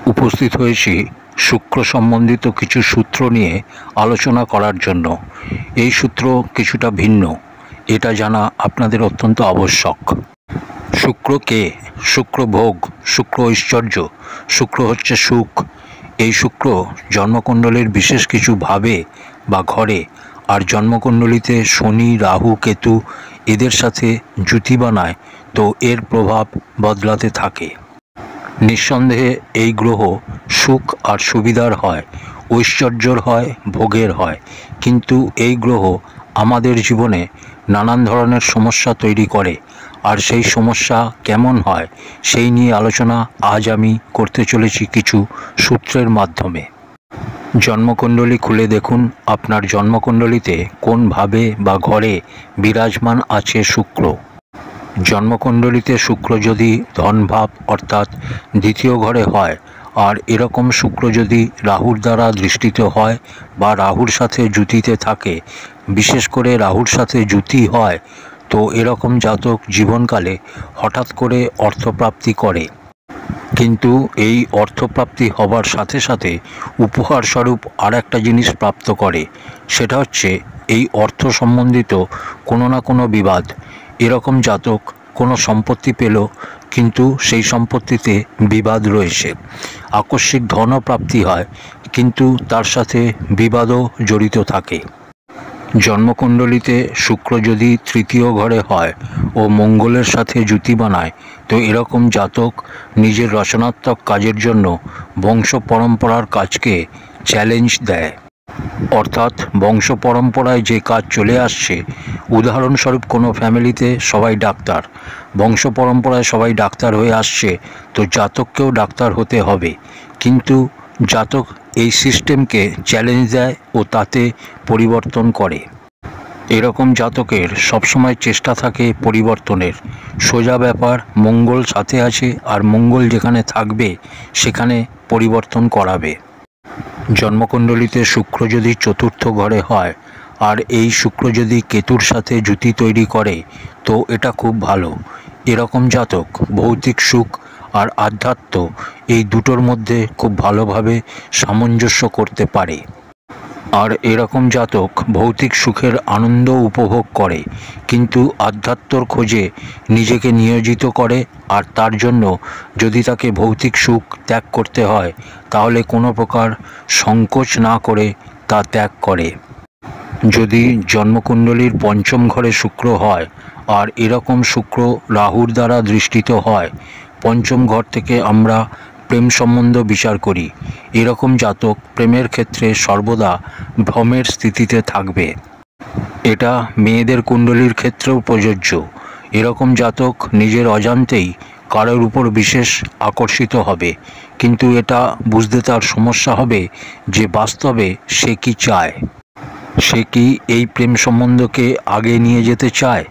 উপস্থিত হয়েছি শুক্র সম্বন্ধিত কিছু সূত্র নিয়ে আলোচনা করার জন্য। এই সূত্র কিছুটা ভিন্ন, এটা জানা আপনাদের অত্যন্ত আবশ্যক। শুক্র কে? শুক্র ভোগ, শুক্র ঐশ্বর্য, শুক্র হচ্ছে সুখ। এই শুক্র জন্মকুণ্ডলীর বিশেষ কিছু ভাবে বা ঘরে, আর জন্মকুণ্ডলীতে শনি, রাহু, কেতু এদের সাথে জুতি বানায়, তো এর প্রভাব বদলাতে থাকে। নিঃসন্দেহে এই গ্রহ সুখ আর সুবিধার হয়, ঐশ্বর্যর হয়, ভোগের হয়, কিন্তু এই গ্রহ আমাদের জীবনে নানান ধরনের সমস্যা তৈরি করে। আর সেই সমস্যা কেমন হয় সেই নিয়ে আলোচনা আজ আমি করতে চলেছি কিছু সূত্রের মাধ্যমে। জন্মকুণ্ডলী খুলে দেখুন আপনার জন্মকুণ্ডলীতে কোন ভাবে বা ঘরে বিরাজমান আছে শুক্র। জন্মকুণ্ডলীতে শুক্র যদি ধনভাব অর্থাৎ দ্বিতীয় ঘরে হয়, আর এরকম শুক্র যদি রাহুর দ্বারা দৃষ্টিত হয় বা রাহুর সাথে জুতিতে থাকে, বিশেষ করে রাহুর সাথে জুতি হয়, তো এরকম জাতক জীবনকালে হঠাৎ করে অর্থপ্রাপ্তি করে। কিন্তু এই অর্থপ্রাপ্তি হবার সাথে সাথে উপহারস্বরূপ আর একটা জিনিস প্রাপ্ত করে, সেটা হচ্ছে এই অর্থ সম্বন্ধিত কোনো না কোনো বিবাদ। এরকম জাতক কোনো সম্পত্তি পেল, কিন্তু সেই সম্পত্তিতে বিবাদ রয়েছে। আকস্মিক ধনও প্রাপ্তি হয়, কিন্তু তার সাথে বিবাদও জড়িত থাকে। জন্মকুণ্ডলীতে শুক্র যদি তৃতীয় ঘরে হয় ও মঙ্গলের সাথে জুতি বানায়, তো এরকম জাতক নিজের রচনাত্মক কাজের জন্য বংশ পরম্পরার কাজকে চ্যালেঞ্জ দেয়। অর্থাৎ বংশ পরম্পরায় যে কাজ চলে আসছে, উদাহরণস্বরূপ কোনো ফ্যামিলিতে সবাই ডাক্তার, বংশ পরম্পরায় সবাই ডাক্তার হয়ে আসছে, তো জাতককেও ডাক্তার হতে হবে। কিন্তু জাতক এই সিস্টেমকে চ্যালেঞ্জ দেয় ও তাতে পরিবর্তন করে। এরকম জাতকের সবসময় চেষ্টা থাকে পরিবর্তনের। সোজা ব্যাপার, মঙ্গল সাথে আছে, আর মঙ্গল যেখানে থাকবে সেখানে পরিবর্তন করাবে। জন্মকুণ্ডলীতে শুক্র যদি চতুর্থ ঘরে হয়, আর এই শুক্র যদি কেতুর সাথে জুতি তৈরি করে, তো এটা খুব ভালো। এরকম জাতক ভৌতিক সুখ আর আধ্যাত্ম এই দুটোর মধ্যে খুব ভালোভাবে সামঞ্জস্য করতে পারে। আর এরকম জাতক ভৌতিক সুখের আনন্দ উপভোগ করে, কিন্তু আধ্যাত্মর খোঁজে নিজেকে নিয়োজিত করে। আর তার জন্য যদি তাকে ভৌতিক সুখ ত্যাগ করতে হয়, তাহলে কোনো প্রকার সংকোচ না করে তা ত্যাগ করে। যদি জন্মকুণ্ডলীর পঞ্চম ঘরে শুক্র হয়, আর এরকম শুক্র রাহুর দ্বারা দৃষ্টিত হয়, পঞ্চম ঘর থেকে আমরা প্রেম সম্বন্ধ বিচার করি। এরকম জাতক প্রেমের ক্ষেত্রে সর্বদা ভ্রমের স্থিতিতে থাকবে। এটা মেয়েদের কুণ্ডলীর ক্ষেত্রেও প্রযোজ্য। এরকম জাতক নিজের অজান্তেই কারোর উপর বিশেষ আকর্ষিত হবে, কিন্তু এটা বুঝতে তার সমস্যা হবে যে বাস্তবে সে কি চায়। সে কি এই প্রেম সম্বন্ধকে আগে নিয়ে যেতে চায়?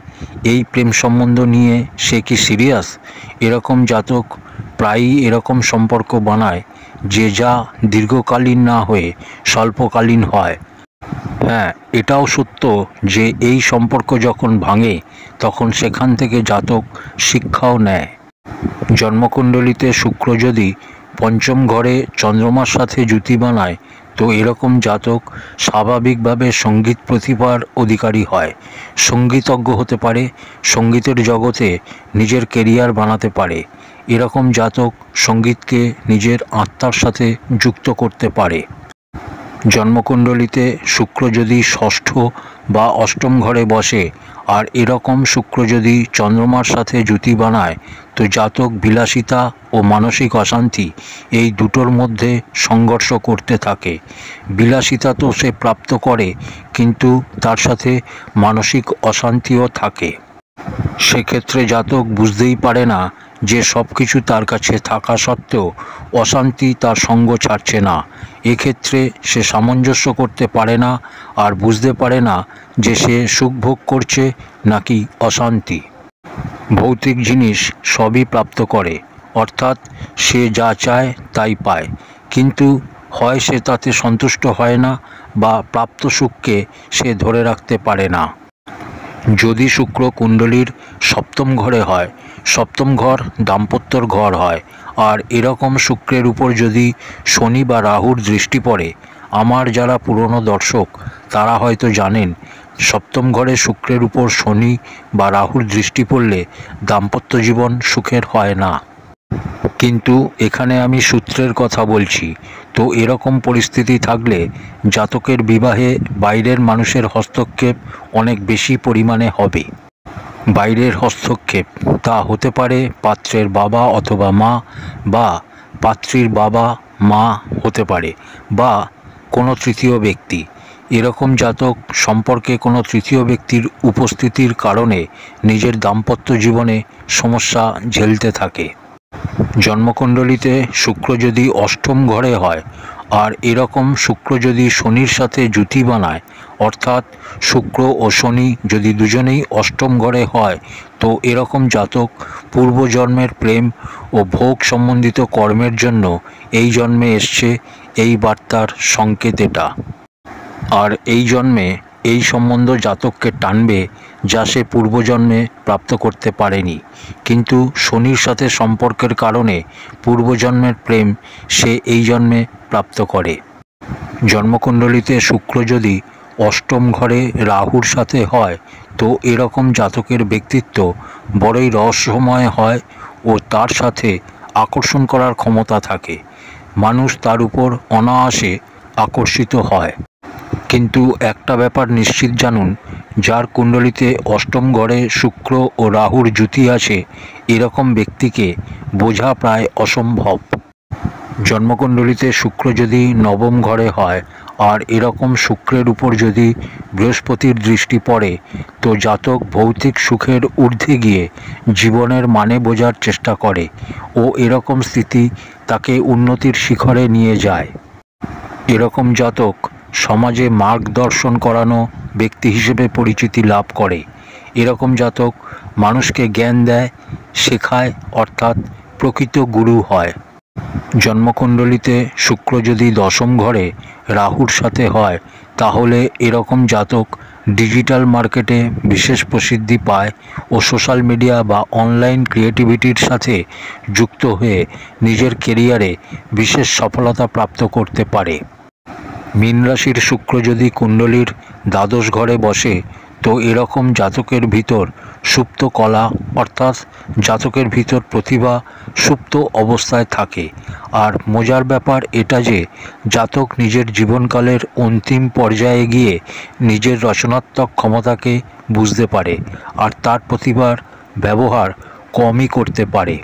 এই প্রেম সম্বন্ধ নিয়ে সে কি সিরিয়াস? এরকম জাতক প্রায়ই এরকম সম্পর্ক বানায় যে যা দীর্ঘকালীন না হয়ে স্বল্পকালীন হয়। হ্যাঁ, এটাও সত্য যে এই সম্পর্ক যখন ভাঙে, তখন সেখান থেকে জাতক শিক্ষাও নেয়। জন্মকুণ্ডলীতে শুক্র যদি পঞ্চম ঘরে চন্দ্রমার সাথে জুতি বানায়, তো এরকম জাতক স্বাভাবিকভাবে সঙ্গীত প্রতিভার অধিকারী হয়, সঙ্গীতজ্ঞ হতে পারে, সঙ্গীতের জগতে নিজের কেরিয়ার বানাতে পারে। এরকম জাতক সঙ্গীতকে নিজের আত্মার সাথে যুক্ত করতে পারে। জন্মকুণ্ডলীতে শুক্র যদি ষষ্ঠ বা অষ্টম ঘরে বসে, আর এরকম শুক্র যদি চন্দ্রমার সাথে জুতি বানায়, তো জাতক বিলাসিতা ও মানসিক অশান্তি এই দুটোর মধ্যে সংঘর্ষ করতে থাকে। বিলাসিতা তো সে প্রাপ্ত করে, কিন্তু তার সাথে মানসিক অশান্তিও থাকে। সেক্ষেত্রে জাতক বুঝতেই পারে না যে সব কিছু তার কাছে থাকা সত্ত্বেও অশান্তি তার সঙ্গ ছাড়ছে না। এক্ষেত্রে সে সামঞ্জস্য করতে পারে না, আর বুঝতে পারে না যে সে সুখ ভোগ করছে নাকি অশান্তি। ভৌতিক জিনিস সবই প্রাপ্ত করে, অর্থাৎ সে যা চায় তাই পায়, কিন্তু হয় সে তাতে সন্তুষ্ট হয় না, বা প্রাপ্ত সুখকে সে ধরে রাখতে পারে না। যদি শুক্র কুণ্ডলীর সপ্তম ঘরে হয়, সপ্তম ঘর দাম্পত্যর ঘর হয়, আর এরকম শুক্রের উপর যদি শনি বা রাহুর দৃষ্টি পড়ে, আমার যারা পুরনো দর্শক তারা হয়তো জানেন সপ্তম ঘরে শুক্রের উপর শনি বা রাহুর দৃষ্টি পড়লে দাম্পত্য জীবন সুখের হয় না। কিন্তু এখানে আমি সূত্রের কথা বলছি। তো এরকম পরিস্থিতি থাকলে জাতকের বিবাহে বাইরের মানুষের হস্তক্ষেপ অনেক বেশি পরিমাণে হবে। বাইরের হস্তক্ষেপ তা হতে পারে পাত্রের বাবা অথবা মা, বা পাত্রীর বাবা মা হতে পারে, বা কোনো তৃতীয় ব্যক্তি। এরকম জাতক সম্পর্কে কোনো তৃতীয় ব্যক্তির উপস্থিতির কারণে নিজের দাম্পত্য জীবনে সমস্যা ঝেলতে থাকে। জন্মকুণ্ডলিতে শুক্র যদি অষ্টম ঘরে হয়, আর এরকম শুক্র যদি শনির সাথে জুতি বানায়, অর্থাৎ শুক্র ও শনি যদি দুজনেই অষ্টম ঘরে হয়, তো এরকম জাতক পূর্বজন্মের প্রেম ও ভোগ সম্বন্ধিত কর্মের জন্য এই জন্মে এসছে, এই বার্তার সংকেত এটা। আর এই জন্মে এই সম্বন্ধ জাতককে টানবে যা সে পূর্বজন্মে প্রাপ্ত করতে পারেনি। কিন্তু শনির সাথে সম্পর্কের কারণে পূর্বজন্মের প্রেম সে এই জন্মে প্রাপ্ত করে। জন্মকুণ্ডলিতে শুক্র যদি অষ্টম ঘরে রাহুর সাথে হয়, তো এরকম জাতকের ব্যক্তিত্ব বড়ই রহস্যময় হয় ও তার সাথে আকর্ষণ করার ক্ষমতা থাকে। মানুষ তার উপর অনায়াসে আকর্ষিত হয়। কিন্তু একটা ব্যাপার নিশ্চিত জানুন, যার কুণ্ডলিতে অষ্টম ঘরে শুক্র ও রাহুর জুতি আছে, এরকম ব্যক্তিকে বোঝা প্রায় অসম্ভব। জন্মকুণ্ডলিতে শুক্র যদি নবম ঘরে হয়, আর এরকম শুক্রের উপর যদি বৃহস্পতির দৃষ্টি পড়ে, তো জাতক ভৌতিক সুখের ঊর্ধ্বে গিয়ে জীবনের মানে বোঝার চেষ্টা করে ও এরকম স্থিতি তাকে উন্নতির শিখরে নিয়ে যায়। এরকম জাতক সমাজে মার্গদর্শন করানো ব্যক্তি হিসেবে পরিচিতি লাভ করে। এরকম জাতক মানুষকে জ্ঞান দেয়, শেখায়, অর্থাৎ প্রকৃত গুরু হয়। জন্মকুণ্ডলিতে শুক্র যদি দশম ঘরে রাহুর সাথে হয়, তাহলে এরকম জাতক ডিজিটাল মার্কেটে বিশেষ প্রসিদ্ধি পায় ও সোশ্যাল মিডিয়া বা অনলাইন ক্রিয়েটিভিটির সাথে যুক্ত হয়ে নিজের কেরিয়ারে বিশেষ সফলতা প্রাপ্ত করতে পারে। মীন রাশির শুক্র যদি কুণ্ডলীর দ্বাদশ ঘরে বসে, তো এরকম জাতকের ভিতর সুপ্ত কলা, অর্থাৎ জাতকের ভিতর প্রতিভা সুপ্ত অবস্থায় থাকে। আর মজার ব্যাপার এটা যে জাতক নিজের জীবনকালের অন্তিম পর্যায়ে গিয়ে নিজের রচনাত্মক ক্ষমতাকে বুঝতে পারে, আর তার প্রতিভার ব্যবহার কমই করতে পারে।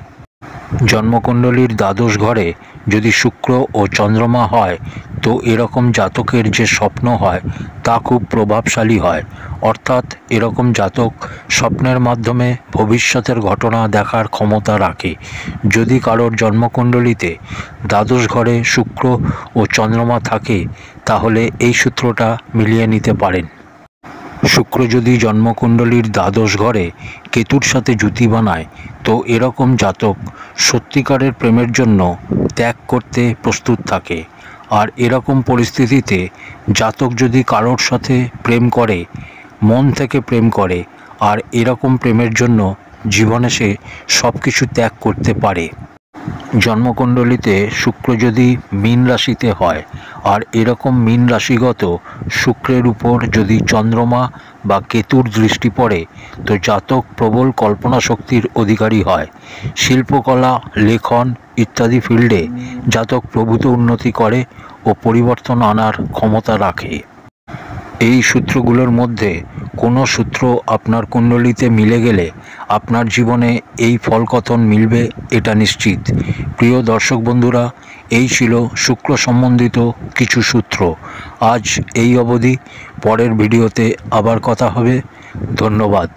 জন্মকুণ্ডলীর দ্বাদশ ঘরে যদি শুক্র ও চন্দ্রমা হয়, তো এরকম জাতকের যে স্বপ্ন হয় তা খুব প্রভাবশালী হয়। অর্থাৎ এরকম জাতক স্বপ্নের মাধ্যমে ভবিষ্যতের ঘটনা দেখার ক্ষমতা রাখে। যদি কারোর জন্মকুণ্ডলিতে দ্বাদশ ঘরে শুক্র ও চন্দ্রমা থাকে, তাহলে এই সূত্রটা মিলিয়ে নিতে পারেন। শুক্র যদি জন্মকুণ্ডলীর দ্বাদশ ঘরে কেতুর সাথে জুতি বানায়, তো এরকম জাতক সত্যিকারের প্রেমের জন্য ত্যাগ করতে প্রস্তুত থাকে। আর এরকম পরিস্থিতিতে জাতক যদি কারোর সাথে প্রেম করে, মন থেকে প্রেম করে, আর এরকম প্রেমের জন্য জীবনে সে সব কিছু ত্যাগ করতে পারে। জন্মকুণ্ডলিতে শুক্র যদি মীন রাশিতে হয়, আর এরকম মীন রাশিগত শুক্রের উপর যদি চন্দ্রমা বা কেতুর দৃষ্টি পড়ে, তো জাতক প্রবল কল্পনা শক্তির অধিকারী হয়। শিল্পকলা, লেখন ইত্যাদি ফিল্ডে জাতক প্রভূত উন্নতি করে ও পরিবর্তন আনার ক্ষমতা রাখে। এই সূত্রগুলোর মধ্যে কোনো সূত্র আপনার কুণ্ডলিতে মিলে গেলে আপনার জীবনে এই ফলকথন মিলবে, এটা নিশ্চিত। প্রিয় দর্শক বন্ধুরা, এই ছিল শুক্র সম্বন্ধিত কিছু সূত্র। আজ এই অবধি। পরের ভিডিওতে আবার কথা হবে। ধন্যবাদ।